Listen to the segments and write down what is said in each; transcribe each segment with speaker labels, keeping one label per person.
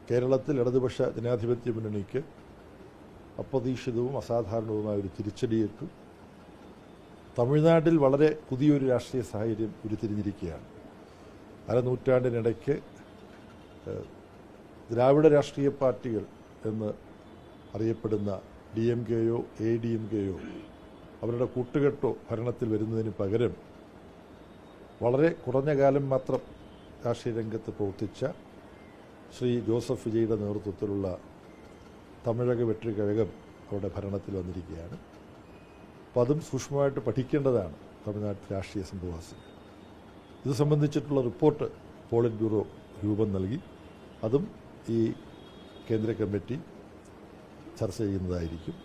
Speaker 1: കേരളത്തിൽ ഇടതുപക്ഷ ജനാധിപത്യ മുന്നണിക്ക് അപ്രതീക്ഷിതവും അസാധാരണവുമായ ഒരു തിരിച്ചടിയേറ്റു. തമിഴ്നാട്ടിൽ വളരെ പുതിയൊരു രാഷ്ട്രീയ സാഹചര്യം ഉരുത്തിരിഞ്ഞിരിക്കുകയാണ്. അരനൂറ്റാണ്ടിനിടയ്ക്ക് ദ്രാവിഡ രാഷ്ട്രീയ പാർട്ടികൾ എന്ന് അറിയപ്പെടുന്ന DMKയോ ADMKയോ അവരുടെ കൂട്ടുകെട്ടോ ഭരണത്തിൽ വരുന്നതിന് പകരം വളരെ കുറഞ്ഞ കാലം മാത്രം രാഷ്ട്രീയ രംഗത്ത് പ്രവർത്തിച്ച ശ്രീ ജോസഫ് വിജയുടെ നേതൃത്വത്തിലുള്ള തമിഴക വെട്രി കഴകം അവരുടെ ഭരണത്തിൽ വന്നിരിക്കുകയാണ്. അപ്പോൾ അതും സൂക്ഷ്മമായിട്ട് പഠിക്കേണ്ടതാണ് തമിഴ്നാട്ടിൽ രാഷ്ട്രീയ സംഭവവാസി. ഇത് സംബന്ധിച്ചിട്ടുള്ള റിപ്പോർട്ട് പോളിറ്റ് ബ്യൂറോ രൂപം നൽകി. അതും ഈ കേന്ദ്ര കമ്മിറ്റി ചർച്ച ചെയ്യുന്നതായിരിക്കും.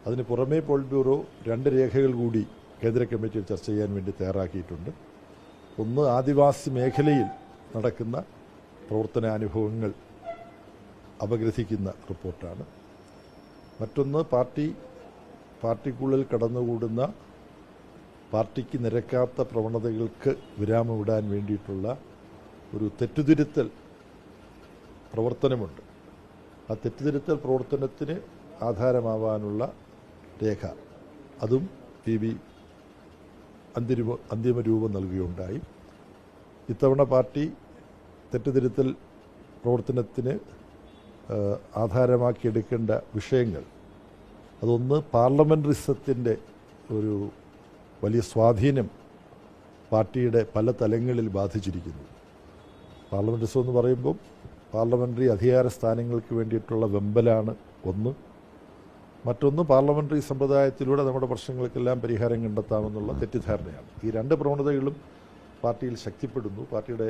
Speaker 1: അതിന് പുറമേ പോളിറ്റ് ബ്യൂറോ 2 രേഖകൾ കൂടി കേന്ദ്ര കമ്മിറ്റിയിൽ ചർച്ച ചെയ്യാൻ വേണ്ടി തയ്യാറാക്കിയിട്ടുണ്ട്. ഒന്ന്, ആദിവാസി മേഖലയിൽ നടക്കുന്ന പ്രവർത്തനാനുഭവങ്ങൾ അപഗ്രഥിക്കുന്ന റിപ്പോർട്ടാണ്. മറ്റൊന്ന്, പാർട്ടിക്കുള്ളിൽ കടന്നുകൂടുന്ന പാർട്ടിക്ക് നിരക്കാത്ത പ്രവണതകൾക്ക് വിരാമമിടാൻ വേണ്ടിയിട്ടുള്ള ഒരു തെറ്റുതിരുത്തൽ പ്രവർത്തനമുണ്ട്. ആ തെറ്റുതിരുത്തൽ പ്രവർത്തനത്തിന് ആധാരമാവാനുള്ള രേഖ, അതും PB അന്തിമ രൂപം നൽകുകയുണ്ടായി. ഇത്തവണ പാർട്ടി തെറ്റുതിരുത്തൽ പ്രവർത്തനത്തിന് ആധാരമാക്കിയെടുക്കേണ്ട വിഷയങ്ങൾ, അതൊന്ന്, പാർലമെൻ്ററിസത്തിൻ്റെ ഒരു വലിയ സ്വാധീനം പാർട്ടിയുടെ പല തലങ്ങളിൽ ബാധിച്ചിരിക്കുന്നു. പാർലമെൻ്ററിസം എന്ന് പറയുമ്പം പാർലമെൻ്ററി അധികാര സ്ഥാനങ്ങൾക്ക് വേണ്ടിയിട്ടുള്ള വെമ്പലാണ് ഒന്ന്. മറ്റൊന്ന്, പാർലമെൻ്ററി സമ്പ്രദായത്തിലൂടെ നമ്മുടെ പ്രശ്നങ്ങൾക്കെല്ലാം പരിഹാരം കണ്ടെത്താമെന്നുള്ള തെറ്റിദ്ധാരണയാണ്. ഈ 2 പ്രവണതകളും പാർട്ടിയിൽ ശക്തിപ്പെടുന്നു. പാർട്ടിയുടെ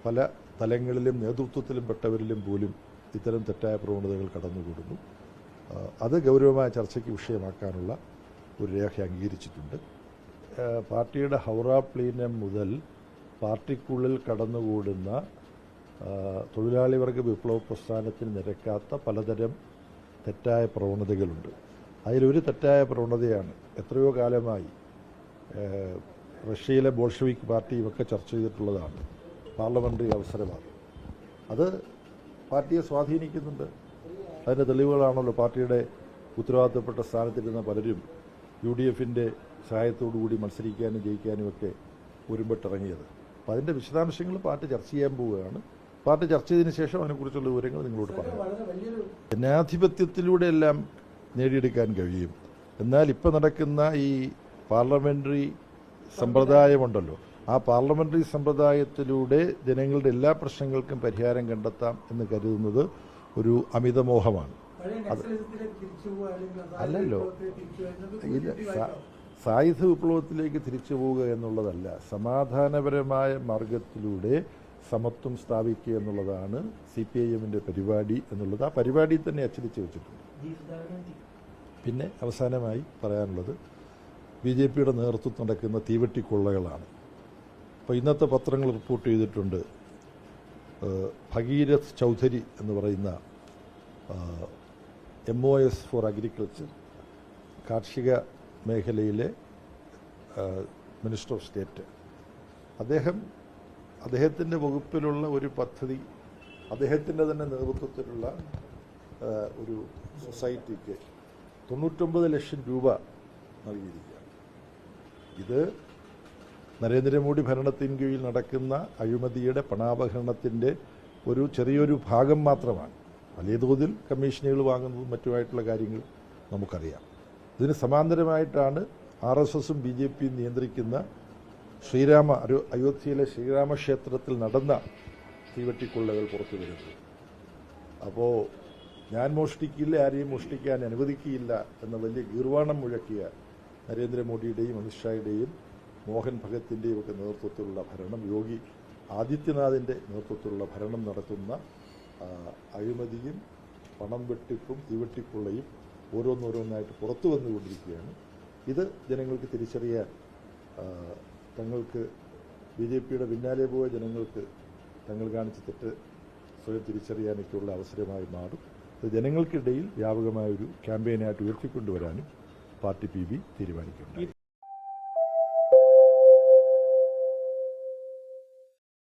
Speaker 1: പല തലങ്ങളിലും നേതൃത്വത്തിലും പെട്ടവരിലും പോലും ഇത്തരം തെറ്റായ പ്രവണതകൾ കടന്നുകൂടുന്നു. അത് ഗൗരവമായ ചർച്ചയ്ക്ക് വിഷയമാക്കാനുള്ള ഒരു രേഖ അംഗീകരിച്ചിട്ടുണ്ട്. പാർട്ടിയുടെ ഹൗറ പ്ലീനം മുതൽ പാർട്ടിക്കുള്ളിൽ കടന്നുകൂടുന്ന തൊഴിലാളി വർഗ വിപ്ലവ പ്രസ്ഥാനത്തിന് നിരക്കാത്ത പലതരം തെറ്റായ പ്രവണതകളുണ്ട്. അതിലൊരു തെറ്റായ പ്രവണതയാണ് എത്രയോ കാലമായി റഷ്യയിലെ ബോൾഷെവിക് പാർട്ടിയുമൊക്കെ ചർച്ച ചെയ്തിട്ടുള്ളതാണ്, പാർലമെൻ്ററി അവസരവാദം. അത് പാർട്ടിയെ സ്വാധീനിക്കുന്നുണ്ട്. അതിൻ്റെ തെളിവുകളാണല്ലോ പാർട്ടിയുടെ ഉത്തരവാദിത്തപ്പെട്ട സ്ഥാനത്തിരുന്ന പലരും UDFൻ്റെ സഹായത്തോടുകൂടി മത്സരിക്കാനും ജയിക്കാനുമൊക്കെ ഒരുമ്പെട്ടിറങ്ങിയത്. അപ്പോൾ അതിൻ്റെ വിശദാംശങ്ങൾ പാർട്ടി ചർച്ച ചെയ്യാൻ പോവുകയാണ്. പാർട്ടി ചർച്ച ചെയ്തതിന് ശേഷം അതിനെക്കുറിച്ചുള്ള വിവരങ്ങൾ നിങ്ങളോട് പറയാം. ജനാധിപത്യത്തിലൂടെ എല്ലാം നേടിയെടുക്കാൻ കഴിയും. എന്നാൽ ഇപ്പോൾ നടക്കുന്ന ഈ പാർലമെൻ്ററി സമ്പ്രദായമുണ്ടല്ലോ, ആ പാർലമെൻ്ററി സമ്പ്രദായത്തിലൂടെ ജനങ്ങളുടെ എല്ലാ പ്രശ്നങ്ങൾക്കും പരിഹാരം കണ്ടെത്താം എന്ന് കരുതുന്നത് ഒരു അമിതമോഹമാണ്. അല്ലല്ലോ, ഇല്ല, സായുധ വിപ്ലവത്തിലേക്ക് തിരിച്ചു പോവുക എന്നുള്ളതല്ല, സമാധാനപരമായ മാർഗത്തിലൂടെ സമത്വം സ്ഥാപിക്കുക എന്നുള്ളതാണ് CPIMൻ്റെ പരിപാടി എന്നുള്ളത്. ആ പരിപാടി തന്നെ അച്ചടിച്ച് വെച്ചിട്ടുണ്ട്. പിന്നെ അവസാനമായി പറയാനുള്ളത് BJPയുടെ നേതൃത്വത്തിൽ നടക്കുന്ന തീവെട്ടിക്കൊള്ളകളാണ്. അപ്പോൾ ഇന്നത്തെ പത്രങ്ങൾ റിപ്പോർട്ട് ചെയ്തിട്ടുണ്ട്, ഭഗീരഥ് ചൗധരി എന്ന് പറയുന്ന MOS ഫോർ അഗ്രികൾച്ചർ, കാർഷിക മേഖലയിലെ മിനിസ്റ്റർ ഓഫ് സ്റ്റേറ്റ്, അദ്ദേഹത്തിൻ്റെ വകുപ്പിലുള്ള ഒരു പദ്ധതി, അദ്ദേഹത്തിൻ്റെ തന്നെ നേതൃത്വത്തിലുള്ള ഒരു സൊസൈറ്റിക്ക് 99 ലക്ഷം രൂപ നൽകിയിരിക്കുകയാണ്. ഇത് നരേന്ദ്രമോദി ഭരണത്തിന് കീഴിൽ നടക്കുന്ന അഴിമതിയുടെ പണാപഹരണത്തിൻ്റെ ഒരു ചെറിയൊരു ഭാഗം മാത്രമാണ്. വലിയ തോതിൽ കമ്മീഷനുകൾ വാങ്ങുന്നതും മറ്റുമായിട്ടുള്ള കാര്യങ്ങൾ നമുക്കറിയാം. ഇതിന് സമാന്തരമായിട്ടാണ് RSSും BJPയും നിയന്ത്രിക്കുന്ന അയോധ്യയിലെ ശ്രീരാമക്ഷേത്രത്തിൽ നടന്ന തീവെട്ടിക്കൊള്ളകൾ പുറത്തു വരുന്നത്. അപ്പോൾ ഞാൻ മോഷ്ടിക്കില്ല, ആരെയും മോഷ്ടിക്കാൻ അനുവദിക്കുകയില്ല എന്ന വലിയ ഗീർവാണം മുഴക്കിയ നരേന്ദ്രമോദിയുടെയും അമിത്ഷായുടെയും മോഹൻ ഭഗത്തിൻ്റെയും ഒക്കെ നേതൃത്വത്തിലുള്ള ഭരണം, യോഗി ആദിത്യനാഥിൻ്റെ നേതൃത്വത്തിലുള്ള ഭരണം നടത്തുന്ന അഴിമതിയും പണം വെട്ടിപ്പും തീവെട്ടിക്കൊള്ളയും ഓരോന്നോരോന്നായിട്ട് പുറത്തു വന്നുകൊണ്ടിരിക്കുകയാണ്. ഇത് ജനങ്ങൾക്ക് തിരിച്ചറിയാൻ, തങ്ങൾക്ക് BJPയുടെ പിന്നാലെ പോയ ജനങ്ങൾക്ക് തങ്ങൾ കാണിച്ച തെറ്റ് സ്വയം തിരിച്ചറിയാനൊക്കെയുള്ള അവസരമായി മാറും. അത് ജനങ്ങൾക്കിടയിൽ വ്യാപകമായൊരു ക്യാമ്പയിനായിട്ട് ഉയർത്തിക്കൊണ്ടുവരാനും പാർട്ടി PB തീരുമാനിക്കുന്നുണ്ട്.